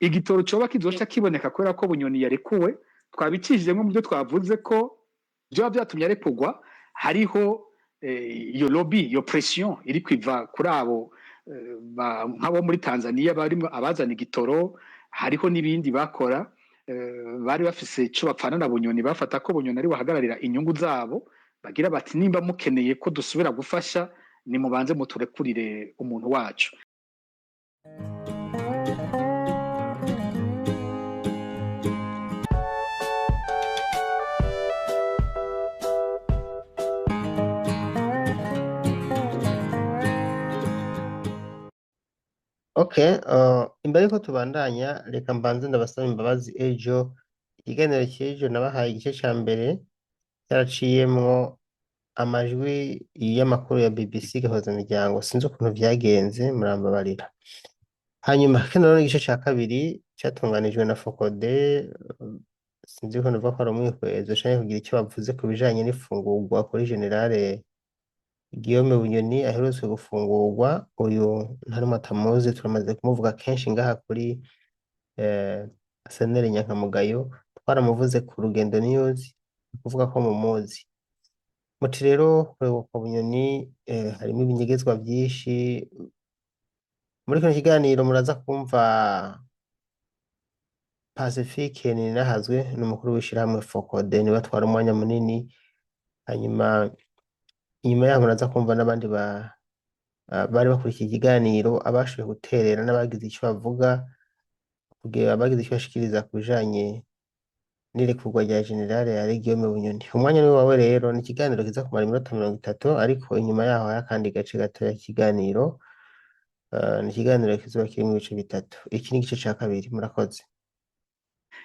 igitoro coba kizoca kiboneka kubera ko Bunyoni yarekuwe twabicishijemo mu byo twavuze ko byo byatumye arekugwa hariho iyo lobby iyo pression iri kwiva kuri abo nk'abo muri Tanzania barimo abazana igitoro hariho n'ibindi bakora bari bafise ico bapfana na Bunyoni bafata ko Bunyoni ari bahagararira inyungu zabo bagira bati nimba mukeneye ko dusubira gufasha ni mubanze muturekurire umuntu wacu. Okay, imbere yuko tubandanya reka mbanze ndabasaba imbabazi ejo ikiganiro cy'ejo nabahaye igice ca mbere cyaraciyemwo amajwi y'amakuru ya BBC gahuza miryango sinzi ukuntu vyagenze murambabarira hanyuma kino rero igice ca kabiri cyatunganijwe na Focode sinzi ko nuva ko ari umwihwezo canke kugira icyo bavuze ku bijanye n'ifungurwa kuri generale Guillaume Bunyoni aherutse gufungurwa uyu ntari matamuzi turamaze kumuvuga kenshi ngaha kuri Senere Nyankamugayo twaramuvuze ku Rugendo News kuvuga ko mumuzi muti rero kwebuka Bunyoni harimo ibinyegezwa byinshi muri kino kiganiro muraza kumva Pacifique Ninahazwe n'umukuru w'ishirahamwe Focode niwe atwara umwanya munini hanyuma inyuma yaho muraza kumva n'abandi bari bakurikiye ikiganiro abashoboye guterera n'abagize icyo bavuga kugira abagize icyo bashikiriza ku bijanye n'irekurwa rya generale ya Guillaume Bunyoni umwanya ni wawe rero ni ikiganiro kiza kumara iminota 30 ariko inyuma yaho yakandi gace gato y'ikiganiro ni ikiganiro kizoba kirimo ibice bitatu iki ni igice ca kabiri murakoze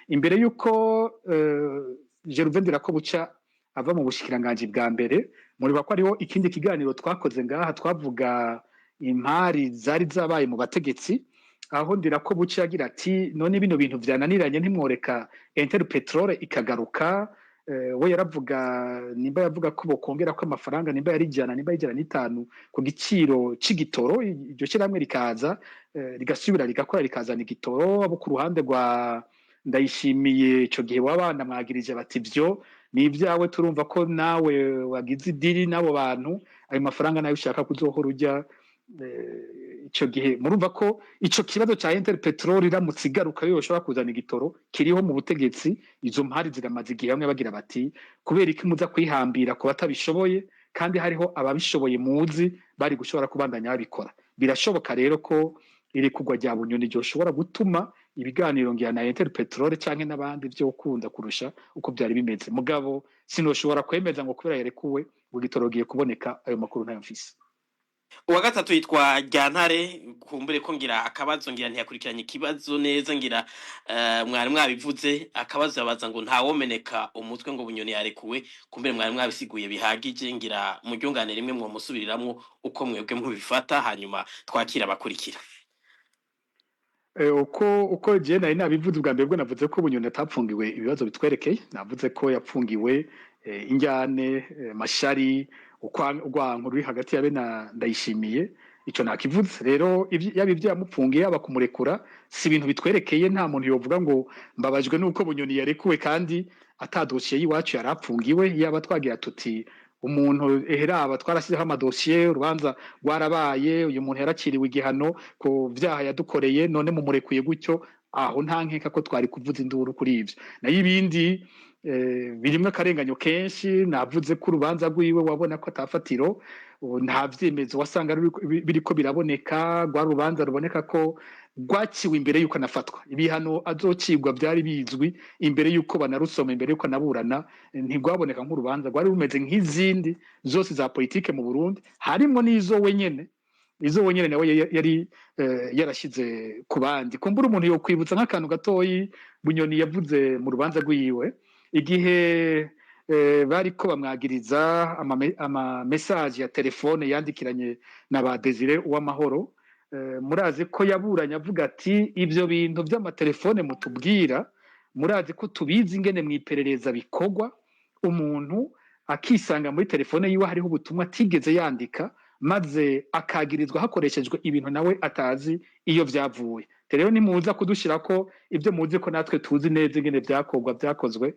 imbere yuko Gervain Dirakobuca ava mu bushikiranganje bwa mbere muri bako ariho ikindi kiganiro twakoze ngaha twavuga impari zari zabaye mu bategetsi aho Ndirakobuca yagira ati none bino bintu vyananiranye ntimworeka Interpetrol ikagaruka we yaravuga nimba yavuga ko bokongera ko amafaranga nimba yari ijana nimba ijana n'itanu ku giciro c'igitoro iryo shiramwe rikaza rigasubira rigakora rikazana igitoro abo ku ruhande rwa Ndayishimiye ico gihe wabana mwagirije bati byo ni ibyawe turumva ko nawe wagize idiri nabo bantu ayo mafaranga nayo ushaka kuzohora urya ico gihe murumva ko ico kibazo ca Interpetrol iramutse igaruka yoshobora kuzana igitoro kiriho mu butegetsi izo mpari ziramaze igihe bamwe bagira bati kubera iki muza kwihambira ku batabishoboye kandi hariho ababishoboye muzi bari gushobora kubandanya babikora birashoboka rero ko iri kugwa rya Bunyoni ryoshobora gutuma ibiganiro ngira na Interpetrol canke n'abandi byo ukunda kurusha uko byari bimeze mugabo sinoshobora kwemeza ngo kubera yarekuwe ugitorogiye kuboneka ayo makuru ntayo mfise. Uwa gatatu yitwa Ryantare kumbure ko ngira akabazo ngira ntiyakurikiranye ikibazo neza ngira mwari mwabivuze akabazo yabaza ngo ntawomeneka umutwe ngo Bunyoni yarekuwe kumbure mwari mwabisiguye bihagije ngira muryungane rimwe mwo musubiriramwo uko mwebwe mubifata hanyuma twakira abakurikira. Uko je nari nabivuze bwa mbere bwo navuze ko Bunyoni atapfungiwe ibibazo bitwerekeye navuze ko yapfungiwe injyane mashari urwanko ruri hagati yabe na Ndayishimiye ico nakivuze rero yabivyo yamupfungiye aba kumurekura si ibintu bitwerekeye nta muntu yovuga ngo mbabajwe nuko Bunyoni yarekuwe kandi atadosiye yiwacu yarapfungiwe yaba twagira tuti umuntu eheraba twarasizeho amadosiye urubanza rwarabaye uyu muntu yarakiriwe igihano ko vyaha yadukoreye none mumurekuye gutyo aho nta nkeka ko twari kuvuza induru kuri ivyo nayo ibindi birimwe akarenganyo kenshi navuze ko urubanza rwiwe wabona ko atafatiro nta vyemezo wasanga biriko biraboneka rwa rubanza ruboneka ko rwaciwe imbere yuko anafatwa ibihano azocibwa byari bizwi imbere yuko banarusoma imbere yuko anaburana ntigwaboneka nk'urubanza rwari rumeze nk'izindi zose za politike mu Burundi harimo n'izo wenyene nawe yari yarashize ku bandi kumbura umuntu yo kwibutsa nk'akantu gatoyi Bunyoni yavuze mu rubanza rwiwe igihe bariko bamwagiriza ama message ya telefone yandikiranye na ba Desire Uwamahoro murazi ko yaburanye avuga ati ibyo bintu by'amatelefone mutubwira murazi ko tubizi ingene mwiperereza bikogwa umuntu akisanga muri telefone yiwe hariho ubutumwa atigeze yandika maze akagirizwa hakoreshejwe ibintu nawe atazi iyo vyavuye rero nimuza kudushira ko ibyo muzi ko natwe tuzi neza ingene byakozwe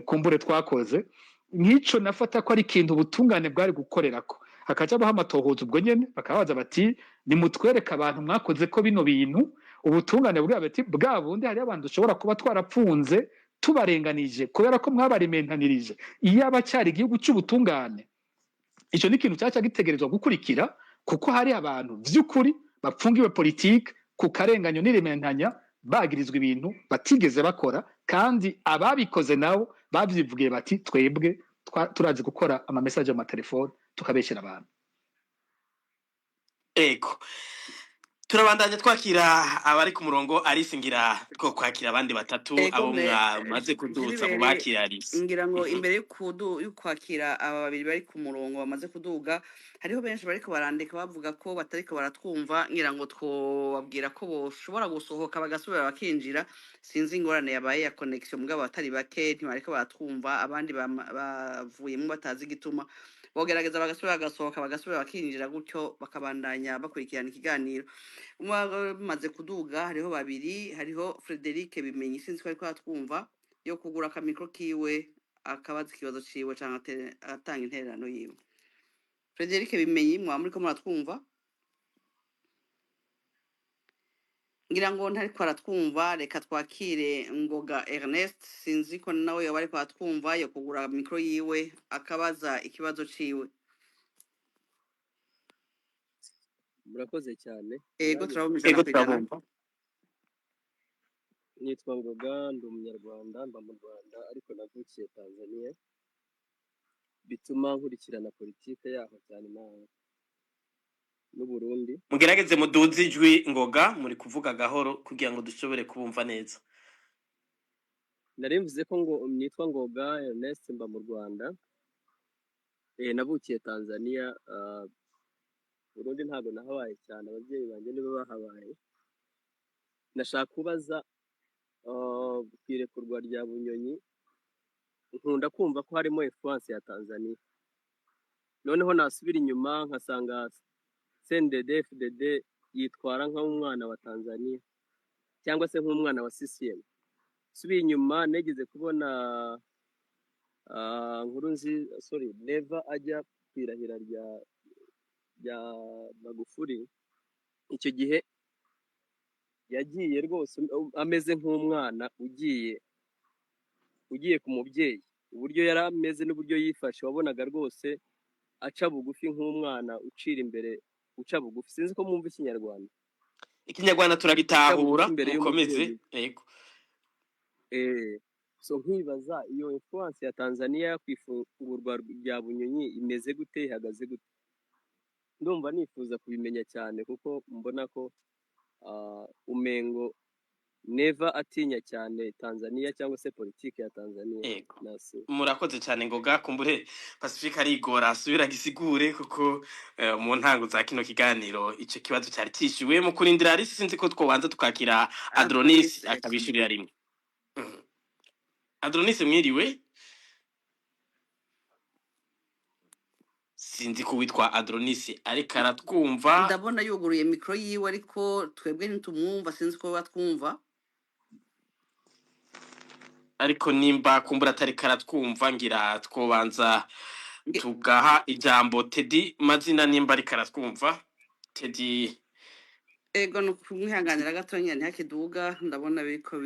kumbure twakoze nk'ico nafata ko ari ikintu ubutungane bwari gukorerako hakaja baho amatohoza ubwo nyene bakabaza bati nimutwereka abantu mwakoze ko bino bintu ubutungane bwabo ati bwa bundi hari abantu dushobora kuba twarapfunze tubarenganije kubera ko mwabarimentanirije iyo aba cyari igihugu cy'ubutungane ico ni ikintu cyaca gitegerezwa gukurikira kuko hari abantu vy'ukuri bapfungiwe politike ku karenganyo n'irimentanya bagirizwa ibintu batigeze bakora kandi ababikoze nabo bavyivugiye bati twebwe turazi gukora ama message ama telefone tukabeshera abantu. Ego turabandanya twakira abari ku murongo arisingira two kwakira abandi batatu abo mwamaze kuduza mu bakira Alice ngira ngo imbere yo kwakira aba babiri bari ku murongo bamaze kuduga hariho benshi bariko barandika bavuga ko batariko baratwumva ngira ngo twobabwira ko boshobora gusohoka bagasubira bakinjira sinzi ingorane yabaye ya connection mugabo batari bake ntibariko baratwumva abandi bavuyemo batazi gituma bogerageza bagasubira bagasohoka bagasubira bakinjira gutyo bakabandanya bakurikirana ikiganiro maze kuduga hariho babiri hariho Frederic Bimenyi sinzi ko ariko atwumva yo kugura akamikro kiwe akabaza ikibazo ciwe canke atanga intererano yiwe. Frederic Bimenyi mwamuriko muratwumva ngira ngo ntariko aratwumva reka twakire Ngoga Ernest sinzi ko nawe yoba ariko atwumva yo kugura mikro yiwe akabaza ikibazo ciwe. Murakoze cyane. Ego turabumva. Nitwa Ngoga ndi umunyarwanda mba mu Rwanda ariko navukiye Tanzania bituma nkurikirana politike yaho cyane n'u Burundi. Mugerageze muduze ijwi Ngoga muri kuvuga gahoro kugira ngo dushobore kubumva neza. Narimvuze ko ngo nitwa Ngoga Ernest mba mu Rwanda navukiye Tanzania Burundi ntago nahabaye cyane abavyeyi banje nibo bahabaye. Nashaka kubaza kwirekurwa rya Bunyoni nkunda kumva ko harimo influence ya Tanzania noneho nasubira inyuma nkasanga CNDD FDD yitwara nk'umwana wa Tanzania cyangwa se nk'umwana wa CCM. Subira inyuma negeze kubona Neva ajya kwirahira rya Magufuli icyo gihe yagiye rwose ameze nk'umwana ugiye ku mubyeyi uburyo yari ameze n'uburyo yifashe wabonaga rwose aca bugufi nk'umwana ucira imbere uca bugufi sinzi ko mwumva ikinyarwanda turagitahura mukomeze yego so nkibaza iyo influence ya Tanzania kwifungurwa rya Bunyoni imeze gute ihagaze gute ndumva nifuza kubimenya cyane kuko mbona ko umengo Neva atinya cyane Tanzania cyangwa se politike ya Tanzania. Murakoze cyane Ngoga kumbure Pacifique arigora asubira gisigure kuko mu ntango za kino kiganiro ico kibazo cyari tishyuwe mu kurindira ari sinzi ko twobanza tukakira Adronis akabishurira rimwe. Adronis mwiriwe sinzi ko witwa Adronis ariko aratwumva ndabona yuguruye mikro yiwe ariko twebwe ntitumwumva sinzi ko batwumva ariko nimba kumbura atari karatwumva ngira twobanza tugaha ijambo Teddy mazina nimba ari karatwumva Teddy ego no kumwihanganira gatonya ntihakiduga ndabona biriko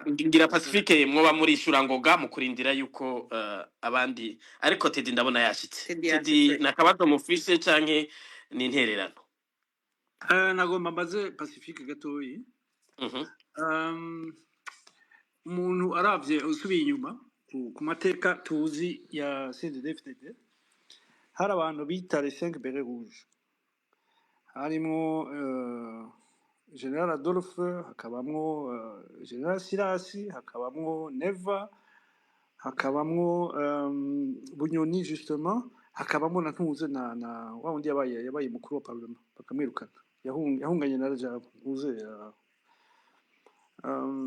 ngira Pacifique mwoba muri ishura Ngoga mu kurindira yuko abandi ariko Teddy ndabona yashitse Teddy nakabato mufise canke ni intererano nagomba mbaze Pacifique gatoyi umuntu aravye usubiye inyuma ku mateka tuzi ya CNDD-FDD hari abantu bita les 5 bérets rouges harimo General Adolphe hakabamwo General Sirasi hakabamwo Neva hakabamwo Bunyoni justement hakabamwo na ntuze na wa wundi yabaye mukuru wa parlement bakamwirukana yahunganye na Rajab uze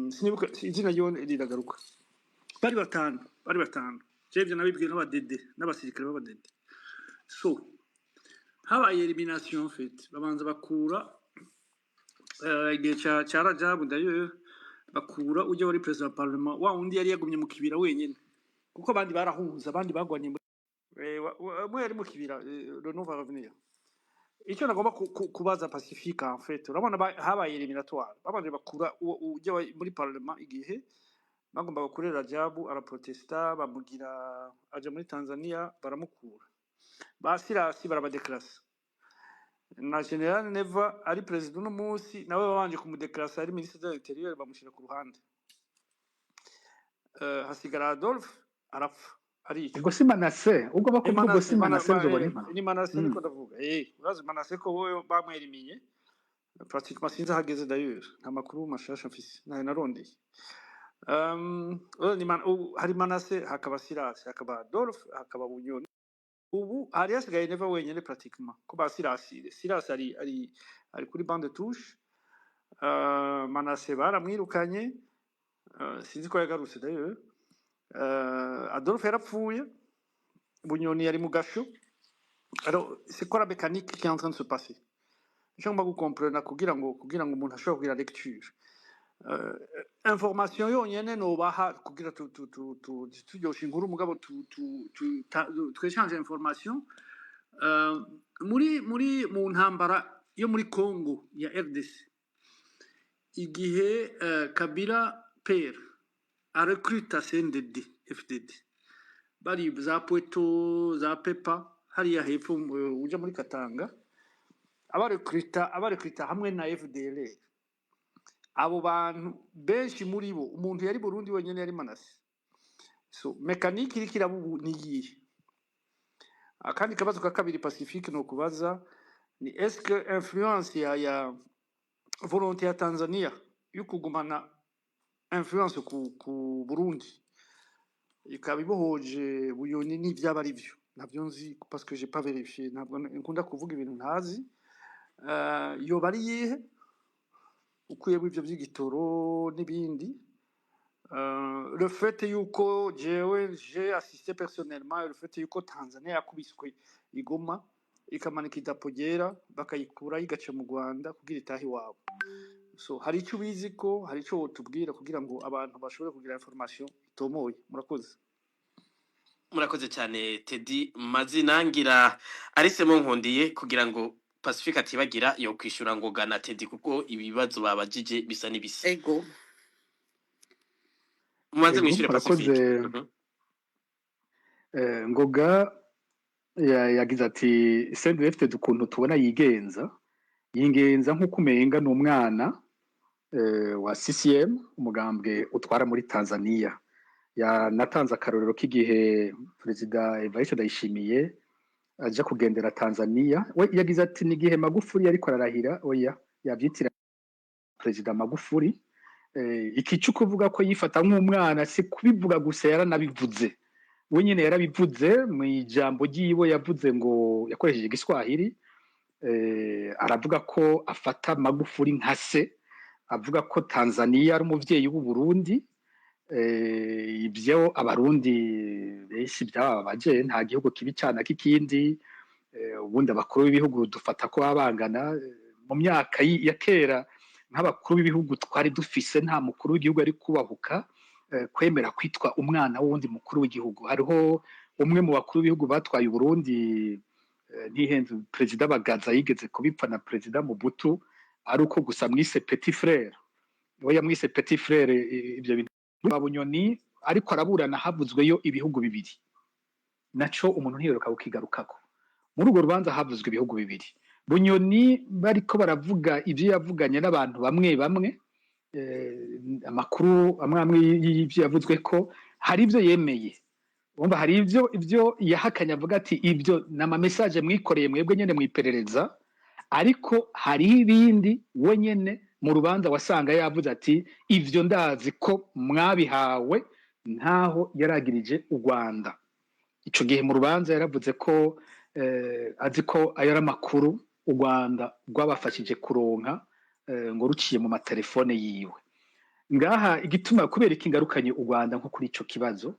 sinibuka izina yone riragaruka bari batanu jevye nabibwiye n'abadede n'abasirikare b'abadede so habaye elimination en fait babanza bakura igihe cya Rajabu d'ailleurs bakura ujya wari president wa parlement wa undi yari yagumye mu kibira wenyine kuko abandi barahunze abandi bagwanye mwe yari mu kibira le nom va revenir icyo nagomba kubaza Pacifique en fait urabona habaye eliminatoire babanje bakura ujya muri parlement igihe bagomba bakurera Rajabu araprotesta bamugira aja muri Tanzania baramukura basirasi barabadeklasa na General Neva ari president uno munsi nawe babanje kumudeklasa ari ministre de l'intérieur bamushira ku ruhande hasigara Adolphe arapfa ari ubwo si Manase ubwo bakuvuga ubwo si Manase byo ni Manase niko ndavuga urazi Manase ko wowe bamwerimiye pratiquement sinzi hageze d'ailleurs nta makuru mashasha mfise narondeye hari Manase hakaba Silas hakaba Adolphe hakaba Bunyoni ubu hari hasigaye Neva wenyine pratiquement ko ba Silas ari kuri bande touche Manase baramwirukanye sinzi ko yagarutse d'ailleurs Adolphe yarapfuye Bunyoni yari mu gasho alors c'est quoi la mécanique qui est en train de se passer je ngomba gukomprena kugira ngo umuntu ashobore kugira lecture information yonyene no baha kugira turyosha inkuru mugabo twechange information mu ntambara yo muri Congo ya RDC igihe Kabila père a recruté CNDD FDD bari za Pweto za Pepa hariya hepfo uja muri Katanga abarekrita hamwe na FDLR abo bantu benshi muri bo umuntu yari Burundi wenyene yari Manase so mécanique iri kirabu niyihe akandi kabazo ka kabiri Pacifique no kubaza ni est-ce que influence ya volonté ya Tanzania y'ukugumana influence ku Burundi ikabibohoje Bunyoni ni byaba ari byo nabyo nzi parce que j'ai pas vérifié ntabwo nkunda kuvuga ibintu ntazi yo bari yihe ukuye ibyo by'igitoro n'ibindi le fait yuko j'ai assisté personnellement le fait yuko Tanzania yakubiswe igoma ikamanika idapogera bakayikura igaca mu Rwanda kugira itahi wabo so hari icyo ubizi ko hari icyo tubwira kugira ngo abantu bashobore kugira information itomoye murakoze cyane Teddy mazina ngira arisemo nkundiye kugira ngo Pacifique atibagira yo kwishura ngo gana Teddy kuko ibibazo babajije bisa n'ibisa ego mubanze mwishire Pacifique ngoga yagize ati CNDD dukuntu tubona yigenza nk'uko umenga n'umwana wa CCM umugambwe utwara muri Tanzania natanze akarorero k'igihe Perezida Evariste Ndayishimiye aja kugendera Tanzania we yagize ati n'igihe Magufuli ariko ararahira oya yavyitira Perezida Magufuli ikicu kuvuga ko yifata nk'umwana si kubivuga gusa yaranabivuze we nyine yarabivuze mu ijambo ryiwe yavuze ngo yakoresheje igiswahili aravuga ko afata Magufuli nka se avuga ko Tanzania ari umuvyeyi w'u Burundi ibyo abarundi benshi byababaje nta gihugu kibi cyane k'ikindi ubundi abakuru b'ibihugu dufata ko babangana mu myaka ya kera nk'abakuru b'ibihugu twari dufise nta mukuru w'igihugu ari kubahuka kwemera kwitwa umwana w'undi mukuru w'igihugu hariho umwe mu bakuru b'ibihugu batwaye Burundi ntihenze Perezida Bagaza yigeze kubipfa na Perezida Mobutu ari uko gusa mwise petit frère we yamwise petit frère ibyo bintu Bunyoni ariko araburana havuzweyo ibihugu bibiri naco umuntu ntiyeruka kukigarukako muri urwo rubanza havuzwe ibihugu bibiri Bunyoni bariko baravuga ivyo yavuganye n'abantu bamwe amakuru amwe y'ivyo yavuzwe ko hari ivyo yemeye umva hari ivyo yahakanya avuga ati ivyo nama message mwikoreye mwebwe nyene mwiperereza ariko hari ibindi we nyene mu rubanza wasanga yavuze ati ivyo ndazi ko mwabihawe ntaho yaragirije u Rwanda ico gihe mu rubanza yaravuze ko azi ko ayara makuru u Rwanda rwabafashije kuronka ngo ruciye mu matelefone yiwe ngaha igituma kubera ikingarukanye u Rwanda nko kuri ico kibazo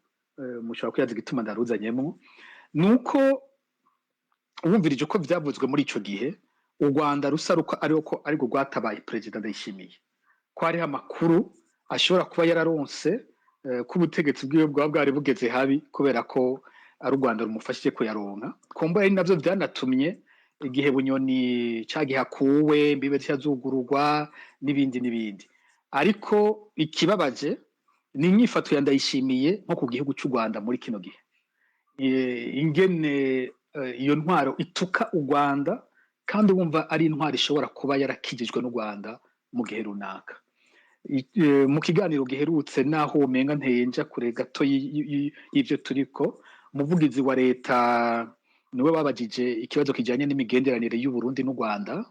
mushobora kuyaza igituma ndaruzanyemo nuko wumvirije uko byavuzwe muri ico gihe u Rwanda rusa ariko rwatabaye perezida Ndayishimiye, ko hariho amakuru ashobora kuba yararonse ko ubutegetsi bwiwe bwaba bwari bugeze habi kubera ko ari u Rwanda rumufashije kuyaronka. Kumva ari navyo vyanatumye igihe Bunyoni cagihakuwe imbibe zizugururwa n'ibindi. Ariko ikibabaje ni inyifato ya Ndayishimiye nko ku gihugu cy'u Rwanda muri kino gihe, ingene iyo ntwaro ituka u Rwanda kandi wumva ari intwaro ishobora kuba yarakijijwe n'u Rwanda mu gihe runaka. Mu kiganiro giherutse naho umenga ntenja kure gato y'ivyo turiko, umuvugizi wa leta niwe babajije ikibazo kijanye n'imigenderanire y'u Burundi n'u Rwanda.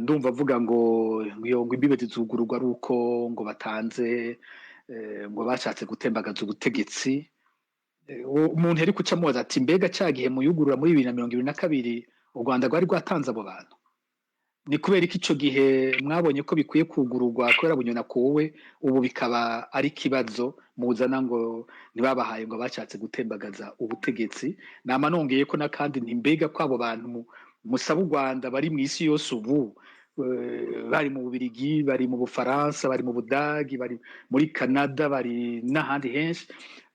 Ndumva avuga ngo imbibe zizugururwa ari uko ngo batanze ngo bashatse gutembagaza ubutegetsi. Umuntu yari kuca amubaza ati mbega cagihe muyugurura muri 2022 u Rwanda rwari rwatanze abo bantu? Ni kubera iki ico gihe mwabonye ko bikwiye kugururwa kubera Bunyoni akuwe, ubu bikaba ari kibazo muzana ngo ntibabahaye ngo bashatse gutembagaza ubutegetsi? Nama nongeye ko nakandi ntimbega ko abo bantu musaba u Rwanda bari mu isi yose ubu, bari mu Bubiligi, bari mu Bufaransa, bari mu Budagi, bari muri Canada, bari n'ahandi henshi,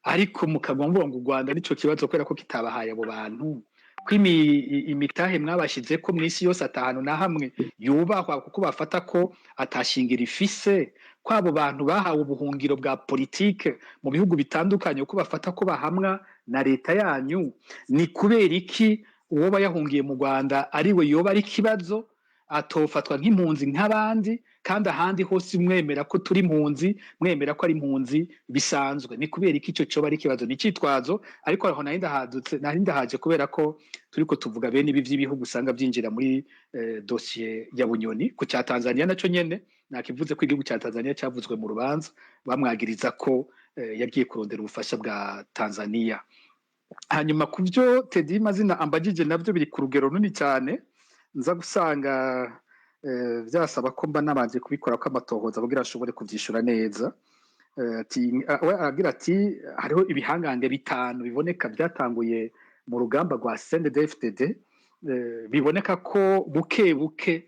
ariko mukagwa mvuga ngo u Rwanda nico kibazo kubera ko kitabahaye abo bantu, ko imitahe mwabashize ko mu isi yose atahanu na hamwe yubahwa kuko bafata ko atashingira ifise, ko abo bantu bahawe ubuhungiro bwa politike mu bihugu bitandukanye ko bafata ko bahamwa na leta yanyu. Ni kubera iki uwo bayahungiye mu Rwanda ariwe yoba ari kibazo atofatwa nk'impunzi nk'abandi, kandi ahandi hose mwemera ko turi impunzi, mwemera ko ari impunzi bisanzwe? Ni kubera iki ico coba ari kibazo? Ni citwazo, ariko aho narindahaje kubera ko turiko tuvuga bene ibi vy'ibihugu usanga byinjira muri dossier ya Bunyoni. Ku cya Tanzania naco nyene nakivuze ko igihugu cya Tanzania cyavuzwe mu rubanza bamwagiriza ko yagiye kurondera ubufasha bwa Tanzania. Hanyuma ku byo Teddy mazina ambagije navyo biri ku rugero runini cyane, nza gusanga byasaba ko mba nabanje kubikora ko amatohoza kugira ashobore kuvyishura neza. We aragira ati hariho ibihangange bitanu biboneka byatanguye mu rugamba rwa CNDD-FDD, biboneka ko buke buke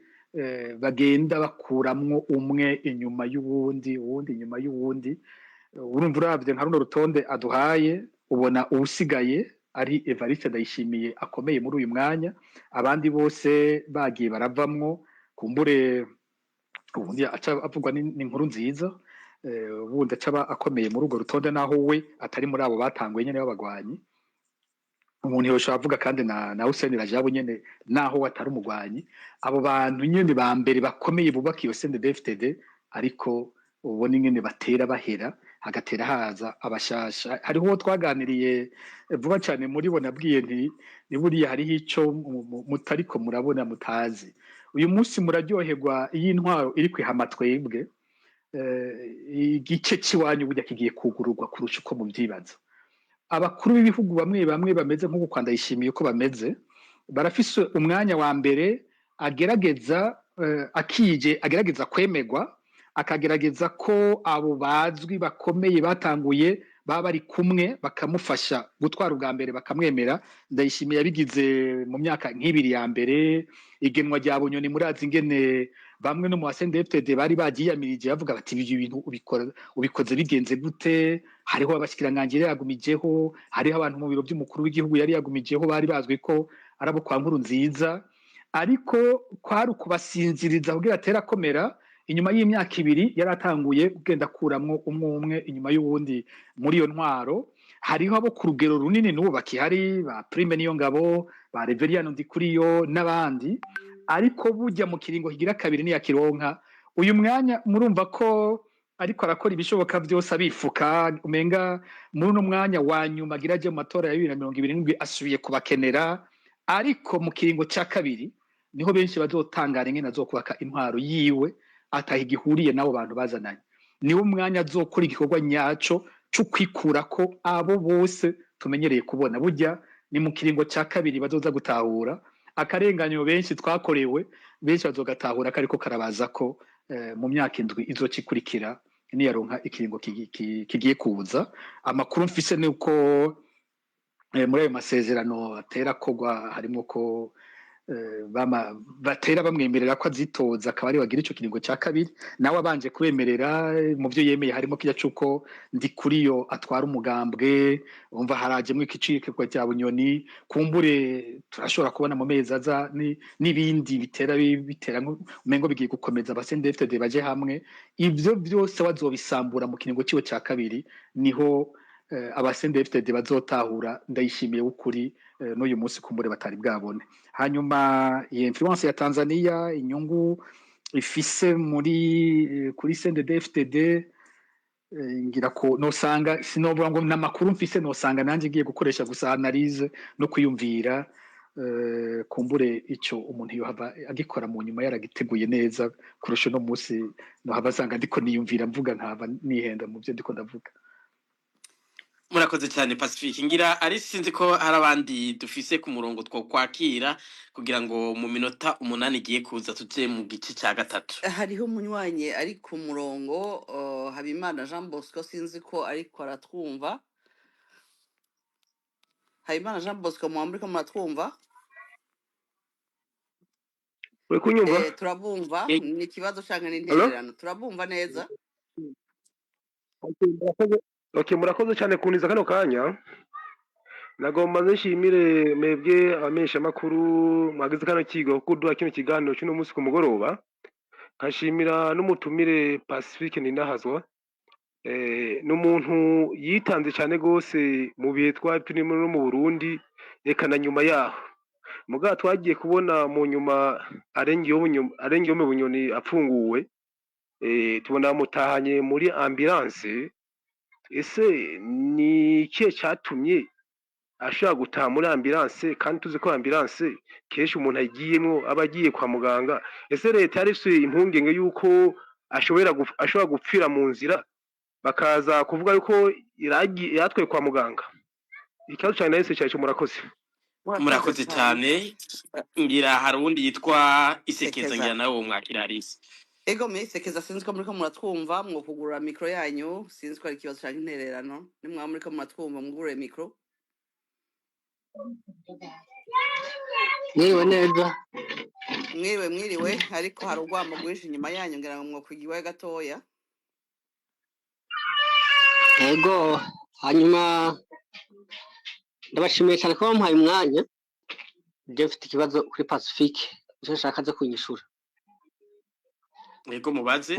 bagenda bakuramwo umwe inyuma y'uwundi, uwundi inyuma y'uwundi. Urumva uravye nka runo rutonde aduhaye ubona uwusigaye ari Evariste Ndayishimiye akomeye muri uyu mwanya, abandi bose bagiye baravamwo. Kumbure ubundi aca avugwa n'inkuru nziza, ubundi aca akomeye muri urwo rutonde naho we atari muri abo batanguye nyene b'abagwanyi. Umuntu yoshobora avuga kandi na Hussein Rajabu nyene naho atari umugwanyi. Abo bantu nyene ba mbere bakomeye bubaka iyo CNDD-FDD, ariko ubona ingene batera bahera hagatera haza abashasha. Hariho uwo twaganiriye vuba cyane muri bo nabwiye nti buriya hariho ico mutariko murabona mutazi. Uyu munsi muraryoherwa iyi ntwaro iri kwihama twebwe, igice ciwanyu burya kigiye kugururwa kurusha uko muvyibaza. Abakuru b'ibihugu bamwe bamwe bameze nk'uko kwa Ndayishimiye uko bameze, barafise umwanya wa mbere agerageza agerageza kwemegwa, akagerageza ko abo bazwi bakomeye batanguye baba bari kumwe bakamufasha gutwara ubwa mbere bakamwemera. Ndayishimiye yabigize mu myaka nk'ibiri ya mbere. Igenwa rya Bunyoni murazi ingene bamwe no mu CNDD-FDD bari bagiyamirije bavuga bati ibyo bintu ubikoze bigenze gute? Hariho abashikiranganje yagumijeho, hariho abantu mu biro by'umukuru w'igihugu yari yagumijeho bari bazwi ko arabo kwa Nkurunziza, ariko kwari ukubasinziriza kugira atera komera. Inyuma y'imyaka ibiri yaratanguye kugenda kuramwo umwe inyuma y'uwundi muri iyo ntwaro. Hariho abo ku rugero runini n'ubu bakihari, ba Prime Niyongabo, ba Reverien Ndikuriyo n'abandi, ariko burya mu kiringo kigira kabiri niyakironka uyu mwanya murumva ko ariko arakora ibishoboka byose abifuka. Umenga muri uno mwanya wa nyuma agira aje mu matora ya 2027 asubiye kubakenera, ariko mu kiringo cya kabiri niho benshi bazotangara ingene azokubaka intwaro yiwe ataha igihuriye nabo bantu bazananye. Niwo mwanya azokora igikorwa nyaco cyo kwikura ko abo bose tumenyereye kubona. Burya ni mu kiringo cya kabiri bazoza gutahura akarenganyo benshi twakorewe, benshi bazogatahura kariko karabaza ko mu myaka indwi izokikurikira niyaronka ikiringo kigiye kuza. Amakuru mfise ni uko muri ayo masezerano atera kogwa harimo ko batera bamwemerera ko azitoza akaba ari wagira ico kiringo ca kabiri nawe abanje kubemerera mu byo yemeye harimo kijya cuko ndi kuri yo atwara umugambwe umva harajemwe ikicikirwa cya Bunyoni kumbure turashobora kubona mu mezi aza n'ibindi bitera umengo bigiye gukomeza abasendefte baje hamwe ivyo byose bazobisambura mu kiringo ciwe ca kabiri niho abasendefte bazotahura ndayishimiye ukuri n'uyu munsi kumbure batari bwabone hanyuma iyi influence ya Tanzania inyungu ifise kuri CNDD-FDD ngira ko nosanga sinovuga ngo namakuru mfise nosanga nanje ngiye gukoresha gusa analyse no kwiyumvira kumbure ico umuntu yohava agikora mu nyuma yaragiteguye neza kurusha no munsi no hava sanga ndiko niyumvira mvuga nkaba nihenda mu byo ndiko ndavuga. Murakoze cyane Pacifique ngira ari sinzi ko hari abandi dufise ku murongo two kwakira kugira ngo mu minota 8 igiye kuza tuje mu gice cya gatatu. Hariho umunywanyi ari ku murongo Habimana Jean Bosco sinzi ko ariko aratwumva. Habimana Jean Bosco mwamuriko muratwumva? We kunyumva? Turabumva ni kibazo canke n'intererano turabumva neza. Okay, murakoze cyane kuniza kano kanya. Nagomba nshimire mwebwe amesha makuru mwagize kano kigo kuduha kino kiganiro cy'uno munsi ku mugoroba. Kashimira n'umutumire Pacifique Ninahazwa. N'umuntu yitanze cyane gose mu bihe twapinimo no mu Burundi eka na nyuma yaho. Muga twagiye kubona mu nyuma arengiyo mu Bunyoni apfunguwe. Tubona mutahanye muri ambulance. Ese ni ikihe cyatumye ashaka gutaha muri ambulance kandi tuzi ko ambulance kenshi umuntu agiyemo aba agiye kwa muganga. Ese leta yarifise impungenge yuko ashobora gupfira mu nzira bakaza kuvuga yuko yatwaye kwa muganga. Ikibazo cyane nahise cyaje murakoze. Murakoze cyane ngira hari undi yitwa Isekeza ngira nawe umwakira Alice. Ego Isekeza sinzi ko muriko muratwumva mwokugurura micro yanyu sinzi ko ari kibazo cyane intererano nimwa muriko muratwumva mwugurure micro. Mwiriwe neza. Mwiriwe ariko hari urwamo rwinshi inyuma yanyu ngira ngo mwokwigiwe gatoya. Ego hanyuma ndabashimiye cyane ko bamuhaye umwanya. Dufite ikibazo kuri Pacifique cyo shaka ze kunyishura. Ego mubaze.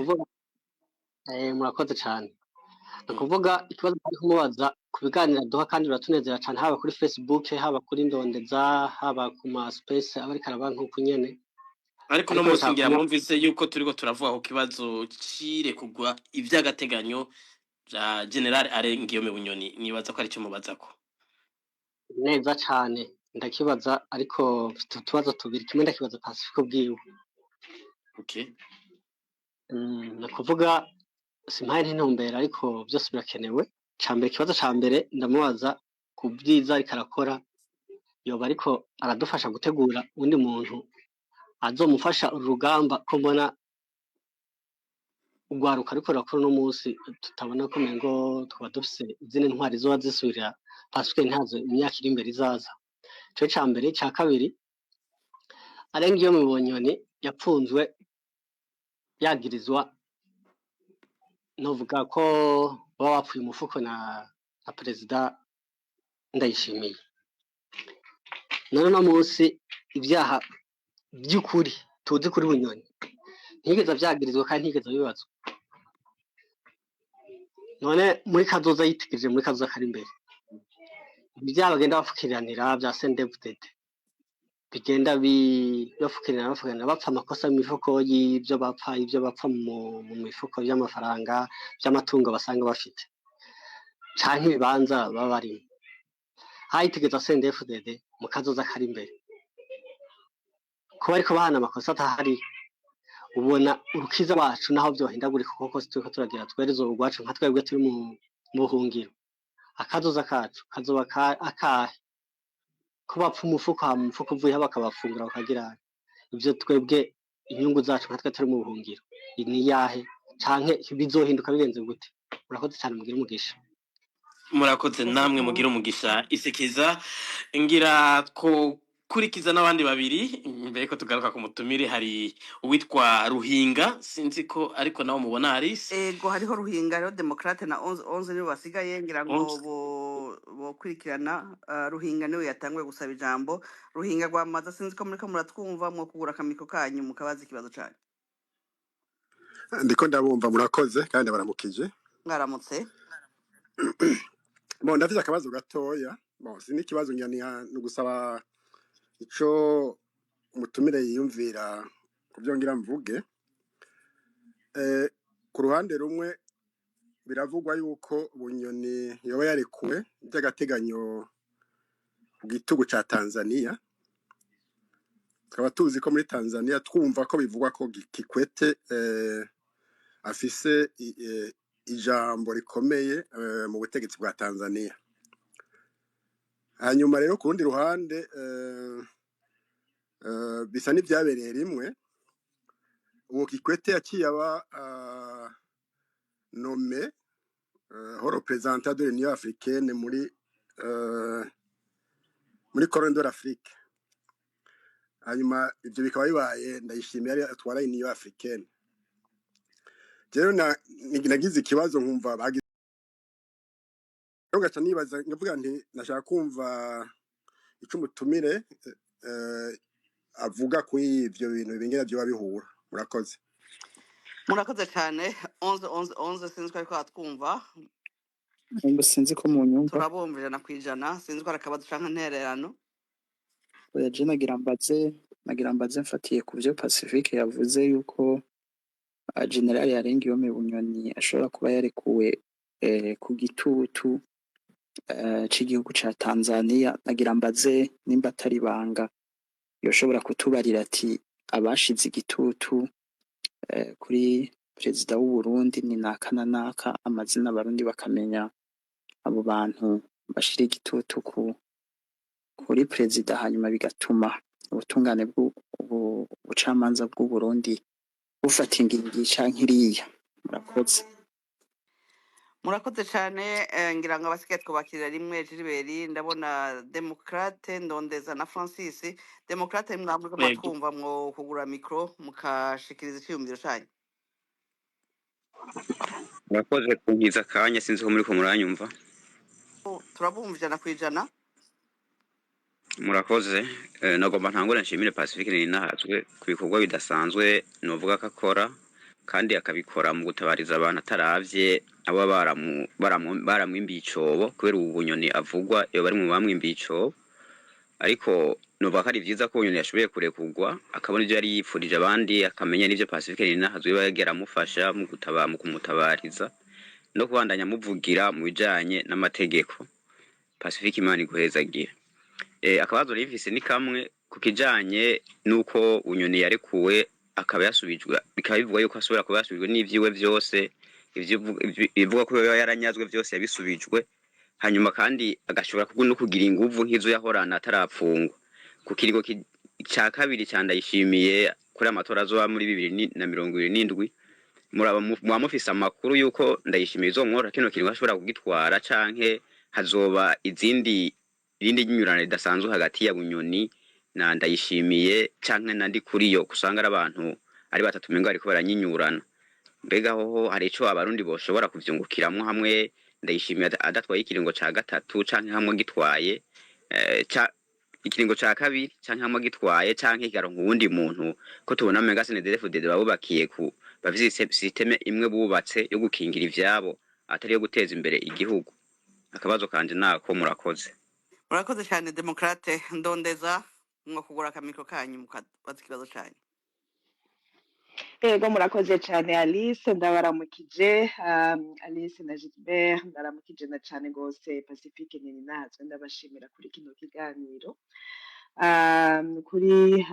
Murakoze cyane. Nakuvuga ikibazo ari kumubaza ku biganiro duha kandi biratunezera cyane haba kuri Facebook haba kuri Ndondeza haba ku ma space abari karabanka uko nyene. Ariko no munsi ngira mwumvise yuko turiko turavuga ku kibazo cire kugwa ivy'agateganyo ja General Arengiyo mu Bunyoni nibaza ko ari cyo mubazako. Neza cyane ndakibaza ariko mfite utubazo tubiri kimwe ndakibaza Pacifique ubwiwe. Okay. Nakuvuga simpaye n'intumbero ariko byose birakenewe. Cambere kibazo cambere ndamubaza ku byiza ariko arakora yoba ariko aradufasha gutegura undi muntu azomufasha urugamba ko mbona ugwaruka ariko rakora no munsi tutabona ko mengo twaba dufise izine ntwari zo zisubira Pacifique ntazo imyaka iri imbere izaza. Cyo cambere cya kabiri Arengiyo mu Bunyoni yapfunzwe yagirizwa novuga ko baba bapfuye umufuko na perezida Ndayishimiye. None no munsi ibyaha by'ukuri tuzi kuri Bunyoni ntigeze byagirizwa kandi ntigeze bibazwa. None muri kazoza yitikije muri kazoza kari imbere ibyaha bagenda bafukiranira bya CNDD-FDD bigenda bafukiranira bapfa amakosa mu mifuko y'ibyo bapfa mu mifuko by'amafaranga by'amatungo basanga bafite canke ibibanza baba barimo hayitegeza CNDD-FDD mu kazoza kari imbere ko bariko bahana amakosa atahari. Ubona urukiza wacu naho byohindagurika kuko turiko turagira twerezo urwacu nka twebwe turi mu buhungiro akazoza kacu kazoba akahe ko bapfa umufuko ha mufuko uvuye bakabafungura bakagira ibyo twebwe inyungu zacu nka twe turi mu buhungiro ni yahe canke bizohinduka bigenze gute. Murakoze cyane mugira umugisha. Murakoze namwe mugira umugisha Isekeza ngira ko kurikiza n'abandi babiri mbere ko tugaruka ku mutumire hari uwitwa Ruhinga sinzi ko ariko nawe mubona Alice ego hariho Ruhinga hariho Demokrate na 11 nibo basigaye ngira ngo bokurikirana Ruhinga niwe yatanguye gusaba ijambo. Ruhinga gwamaza sinzi ko muriko muratwumva mwo kugura akamiko kanyu mukabaza ikibazo cyane. Ndiko ndabumva murakoze kandi baramukije. Mwaramutse. Bon ndafite akabazo gatoya. Bon si n'ikibazo nyani no gusaba ico umutumire yiyumvira kubyo ngira mvuge. Ku ruhande rumwe biravugwa yuko Bunyoni yoba yarekuwe by'agateganyo ku gitugu ca Tanzania. Tukaba tuzi ko muri Tanzania twumva ko bivugwa ko Kikwete afise ijambo rikomeye mu butegetsi bwa Tanzania. Hanyuma rero ku rundi ruhande bisa n'ivyabereye rimwe uwo Kikwete yaciye aba nommé représentant de l'Union africaine muri Corridor d'Afrique. Hanyuma ivyo bikaba bibaye Ndayishimiye ari atwara Union africaine. Rero nagize ikibazo nkumva bagize ngaca nibaza ngavuga nti nashaka kumva ico umutumire avuga kuri ivyo bintu bingera byo babihura. Murakoze. Murakoze cyane 11 sinzi ko ariko atwumva. Sinzi ko mu nyumva Turabumvira na kwijana sinzi ko arakabazo canka ntererano. oya je nagira mbaze mfatiye ku byo Pacifique yavuze yuko General Yarengiyome Bunyoni ashobora kuba yarekuwe ku gitutu c'igihugu ca Tanzania. Nagira mbaze nimba atari banga yoshobora kutubarira ati abashize igitutu kuri perezida w'u Burundi ni naka na naka, amazina abarundi bakamenya abo bantu bashira igitutu kuri perezida, hanyuma bigatuma ubutungane bw'ubucamanza bw'u Burundi bufata ingingo canke iriya. Murakoze cyane ngira ngo abasigaye twubakirira rimwe Gilbert ndabona Demokrate Ndondeza na Francis. Demokrate mwamwe ko matwumva mwo kugura micro mukashikiriza icyumviro cyanyu. Murakoze kunkiza akanya sinzi ko muri ko muranyumva. Turabumvira na kwijana. Murakoze nagomba ntangura nshimire Pacifique ninahazwe ku bikorwa bidasanzwe novuga ko akora kandi akabikora mu gutabariza abantu ataravye abo baramwimbiye icobo kubera ubu Bunyoni avugwa iyo bari mu bamwimbiye icobo. Ariko novuga ko ari vyiza ko Bunyoni yashoboye kurekurwa akabona ivyo yari yipfurije abandi akamenya n'ivyo Pacifique ninahazwe bagera amufasha mu kumutabariza no kubandanya muvugira mu bijanye n'amategeko. Pacifique Imana iguhezagira. Akabazo rivise ni kamwe kukijanye nuko Bunyoni yarekuwe akaba yasubijwe bikaba bivugwa yuko asubira kuba yasubijwe n'ivyiwe vyose ivuga ko yaranyazwe vyose yabisubijwe, hanyuma kandi agashobora no kugira inguvu nk'izo yahorana atarapfungwa. Ku kiringo ca kabiri ca Ndayishimiye kuri amatora azoba muri 2027 mufise amakuru yuko Ndayishimiye izomwora kino kiringo ashobora kugitwara canke hazoba irindi nyurana ridasanzwe hagati ya Bunyoni na Ndayishimiye canke nandi kuriyo kusanga ari abantu ari batatu mengo ariko baranyinyurana. Mbega hoho hari ico abarundi boshobora kuvyungukiramwo hamwe Ndayishimiye adatwaye ikiringo ca gatatu canke hamwe gitwaye ikiringo ca kabiri canke hamwe gitwaye canke igaronka uwundi muntu ko tubona menga SNDD-FDD babubakiye ku bafise systeme imwe bubatse yo gukingira ivyabo atari yo guteza imbere igihugu. Akabazo kanje nako murakoze. Murakoze cyane Demokrate Ndondeza mwo kugura akamiko kanyu mukabaza ikibazo cyanyu. Ego murakoze cyane Alice ndabaramukije Alice na Gilbert ndaramukije na cyane gose Pacifique ninahazwe ndabashimira kuri kino kiganiro. Kuri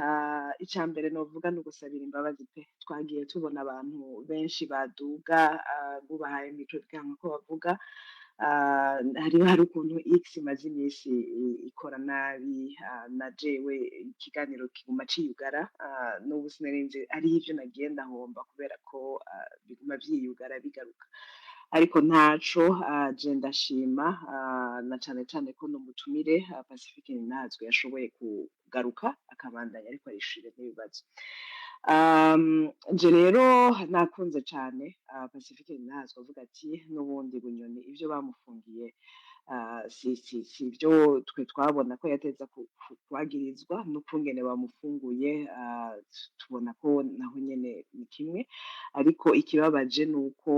icambere novuga no gusabira imbabazi pe twagiye tubona abantu benshi baduga bubahaye micro bwanka ko bavuga hari ukuntu X imaze iminsi ikora nabi na jewe ikiganiro kiguma ciyugara n'ubu sinarinze ari ivyo nagiye ndahomba kubera ko biguma vyiyugara bigaruka. ariko ntaco je ndashima na cane cane ko n'umutumire Pacifique Ninazwe yashoboye kugaruka akabandanya ariko arishire n'ibibazo. Je rero nakunze cane Pacifique Ninazwe avuga ati n'ubundi Bunyoni ivyo bamufungiye si ibyo twe twabona ko yateza kubagirizwa n'ukungene bamufunguye tubona ko naho nyene ni kimwe, ariko ikibabaje ni uko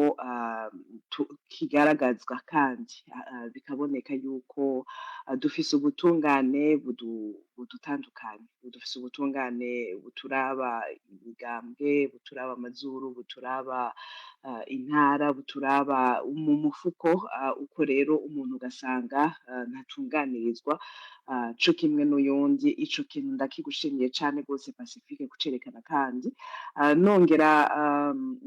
kigaragazwa kandi bikaboneka yuko dufise ubutungane budutandukanye, dufise ubutungane buturaba imigambwe, buturaba amazuru, buturaba intara, buturaba mu mufuko, uko rero umuntu ugasanga ntatunganirizwa co kimwe n'uyundi. Ico kintu ndakigushimiye cane rwose Pacifique kucerekana kandi nongera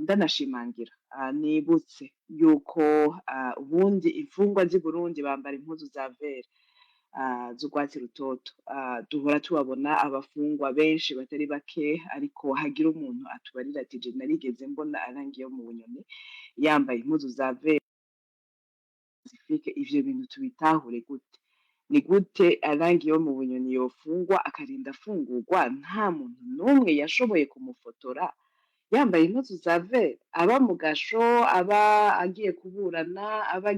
ndanashimangira nibutse yuko ubundi imfungwa z'i Burundi bambara impuzu za vere z'urwatsi rutoto, duhora tubabona abafungwa benshi batari bake, ariko hagira umuntu atubarira ati je narigeze mbona arangiye mu Bunyoni yambaye impuzu za vere. Pacifique ivyo bintu tubitahure gute? Ni gute arangiye mu Bunyoni yofungwa akarinda afungurwa nta muntu n'umwe yashoboye kumufotora yambaye impuzu za vere, aba mu gasho, aba agiye kuburana, aba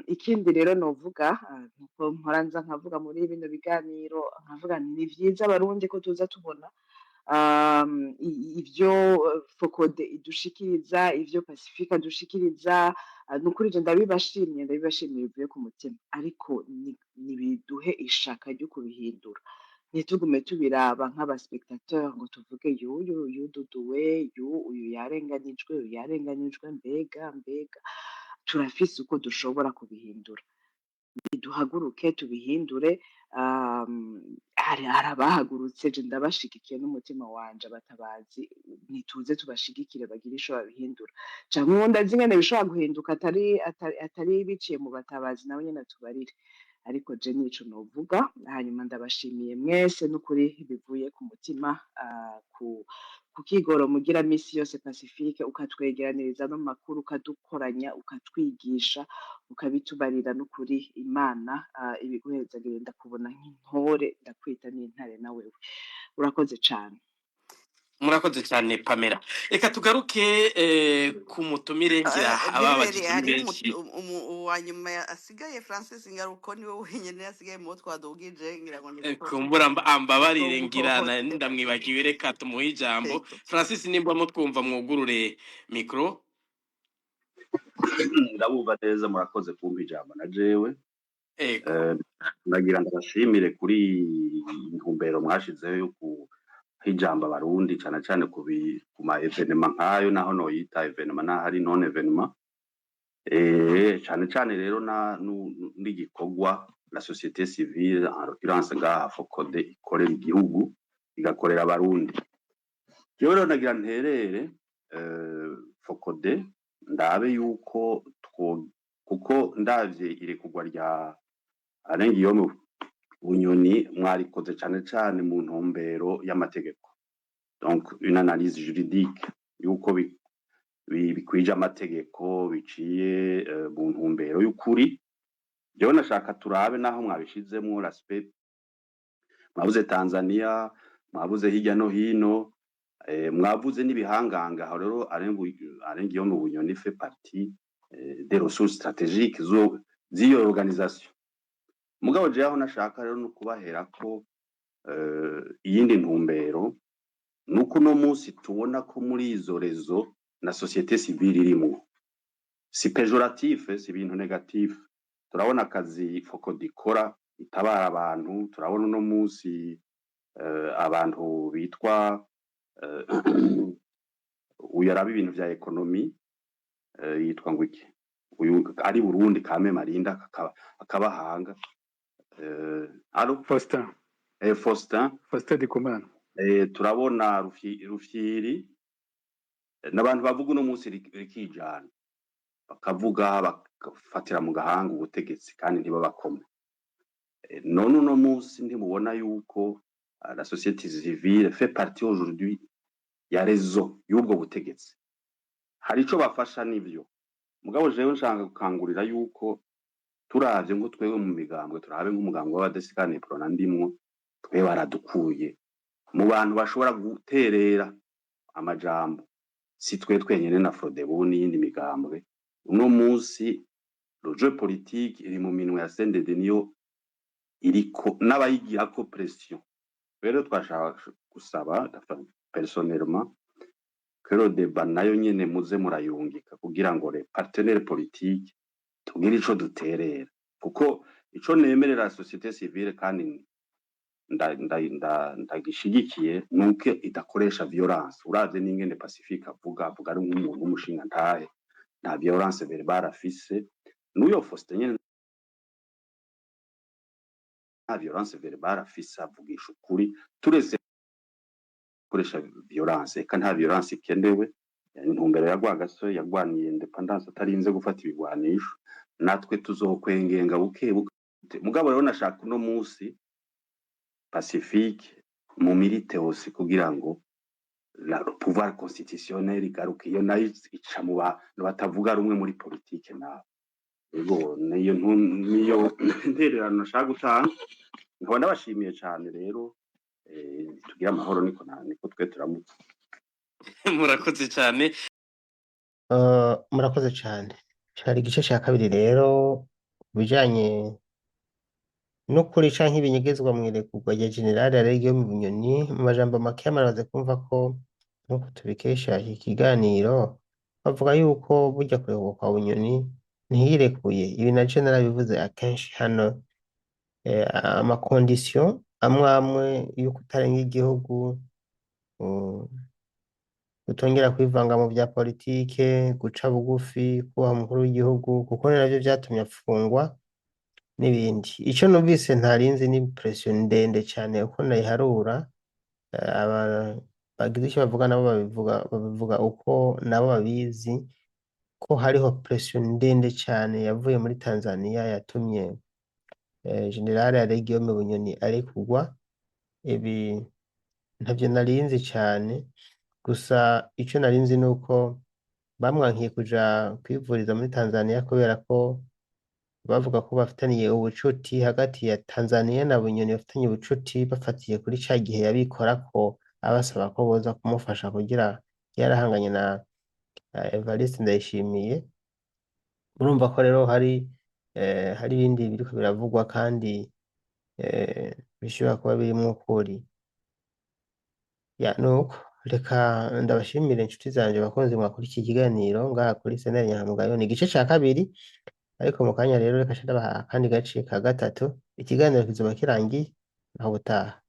ikindi rero novuga nkuko mpora nza nkavuga muri bino biganiro nkavuga ni vyiza abarundi ko tuza tubona ivyo Focode idushikiriza, ivyo Pacifique adushikiriza, nukuri je ndabibashimiye bivuye ku mutima, ariko nibiduhe ishaka ryo kubihindura, ntitugume tubiraba nk'abaspectateur ngo tuvuge yuyu duduwe, uyu yarenganijwe, mbega turafise uko dushobora kubihindura. Duhaguruke tubihindure. Hari abahagurutse, je ndabashigikiye n'umutima wanje abatabazi, nituze tubashigikire bagire ico babihindura, canke uwundi azi ingene bishobora guhinduka atari biciye mu batabazi nawe nyene atubarire, ariko je nico novuga. Hanyuma ndabashimiye mwese n'ukuri bivuye ku mutima ku kigoro mugira misi yose Pacifique, ukatwegeraniriza no makuru, ukadukoranya, ukatwigisha, ukabitubarira n'ukuri. Imana ibiguhezagire, ndakubona nk'intore, ndakwita n'intare na wewe, urakoze cane. Murakoze cyane Pamela. Reka tugaruke ku mutumire ngira ababajije hari benshi. uwanyuma asigaye Francis Ngaruko niwe wenyene asigaye mu twadugije ngira ngo kumbura ambabarire ngira ndamwibagiwe, reka tumuhe ijambo. Francis nimba mutwumva mwugurure mikro. Ndabumva neza, murakoze kumva ijambo na jewe. Nagira ndabashimire kuri intumbero mwashizeho yo ijambo abarundi cyane cyane ku ma evenema nkayo, naho noyita evenema nahari non evenema, cyane cyane rero n'igikorwa la société civile en l'occurrence ngaha Focode ikorera igihugu igakorera abarundi. Jewe rero nagira nterere Focode ndabe yuko kuko ndavye irekugwa rya Arengiyome Bunyoni mwarikoze cyane cyane mu ntumbero y'amategeko, donc une analyse juridique yuko bikwije amategeko biciye mu ntumbero y'ukuri. Jewe nashaka turabe naho mwabishizemo l'aspect, mwabuze Tanzania, mwabuze hirya no hino, mwabuze n'ibihanganga. Aho rero Arengiyome Bunyoni fait partie des ressources stratégiques z'iyo organisation. Mugabo je aho nashaka rero no kubahera ko iyindi ntumbero nuko no munsi tubona ko muri izo rezo na société civile irimo, si pejoratif, si ibintu negatif. Turabona akazi Focode ikora itabara abantu, turabona no munsi abantu bitwa uyaraba ibintu vya ekonomi yitwa ngo iki, uyu ari Burundi Kame Marinda akabahanga Faustin Ndikumana. Turabona Rufyiri n'abantu bavuga uno munsi rikijana bakavuga bakafatira mu gahanga ubutegetsi kandi ntibabakome. None uno munsi ntimubona yuko la société civile fait partie aujourd'hui ya rezo y'ubwo butegetsi. hari ico bafasha n'ivyo mugabo jewe nshaka gukangurira yuko turavye ngo twewe mu migambwe turabe nk'umugambwe w'abadasigana prona ndimwo twe baradukuye mu bantu bashobora guterera amajambo si twe twenyene na Frodebu n'iyindi migambwe uno munsi roje politique iri mu minwe ya CNDD niyo iriko n'abayigirako pression rero twashaka gusaba personnellement que le débat nayo nyene muze murayungika kugira ngo les partenaires politiques tugire ico duterera kuko ico nemerera société civile kandi ndagishigikiye nuko idakoresha violence uravye n'ingene Pacifique avuga ari nk'umuntu w'umushinga ntahe nta violence verbale afise n'uyo Faustin nyene nta violence verbale afise avugisha ukuri tureze koresha violence eka nta violence ikenewe intumbero ya Rwagasore yagwaniye independence atarinze gufata ibigwanisho natwe tuzokwengenga buke mugabo rero nashaka uno munsi Pacifique mu milite hose kugira ngo le pouvoir constitutionnel igaruke iyo nayo ica mu bantu batavuga rumwe muri politique nabo ego niyo ntererano nashaka gutanga nkaba ndabashimiye cyane rero tugira amahoro niko twe turamutse murakoze cyane murakoze cyane cyari igice cya kabiri rero bijanye no kuri canke ibinyegezwa mu irekurwa rya generali Aregio mu Bunyoni mu majambo make yamaze kumva ko nkuko tubikesha iki kiganiro bavuga yuko burya kurekurwa kwa Bunyoni ntiyirekuye ibi naje narabivuze akenshi hano amakondisiyo amwe yo kutarenga igihugu gutongera kwivanga mu bya politike guca bugufi kubaha umukuru w'igihugu kuko navyo vyatumye afungwa n'ibindi ico numvise ntarinzi ni pression ndende cyane uko nayiharura bagize icyo bavuga nabo babivuga uko nabo babizi ko hariho pression ndende cyane yavuye muri Tanzania yatumye generale Aregio mu Bunyoni arekurwa ibi ntavyo narinzi cyane gusa ico narinzi nuko bamwankiye kuja kwivuriza muri Tanzania kubera ko bavuga ko bafitaniye ubucuti hagati ya Tanzania na Bunyoni bafitanye ubucuti bafatiye kuri ca gihe yabikora ko abasaba ko boza kumufasha kugira yarahanganye na Evariste Ndayishimiye murumva ko rero hari ibindi biriko biravugwa kandi bishobora kuba birimwo ukuri nuko reka ndabashimire inshuti zanje bakunzi mwakora iki kiganiro ngaha kuri Senari Nyangamugayo ni igice ca kabiri ariko mu kanya rero reka ndabaha akandi gace ka gatatu ikiganiro kizoba kirangiye naho butaha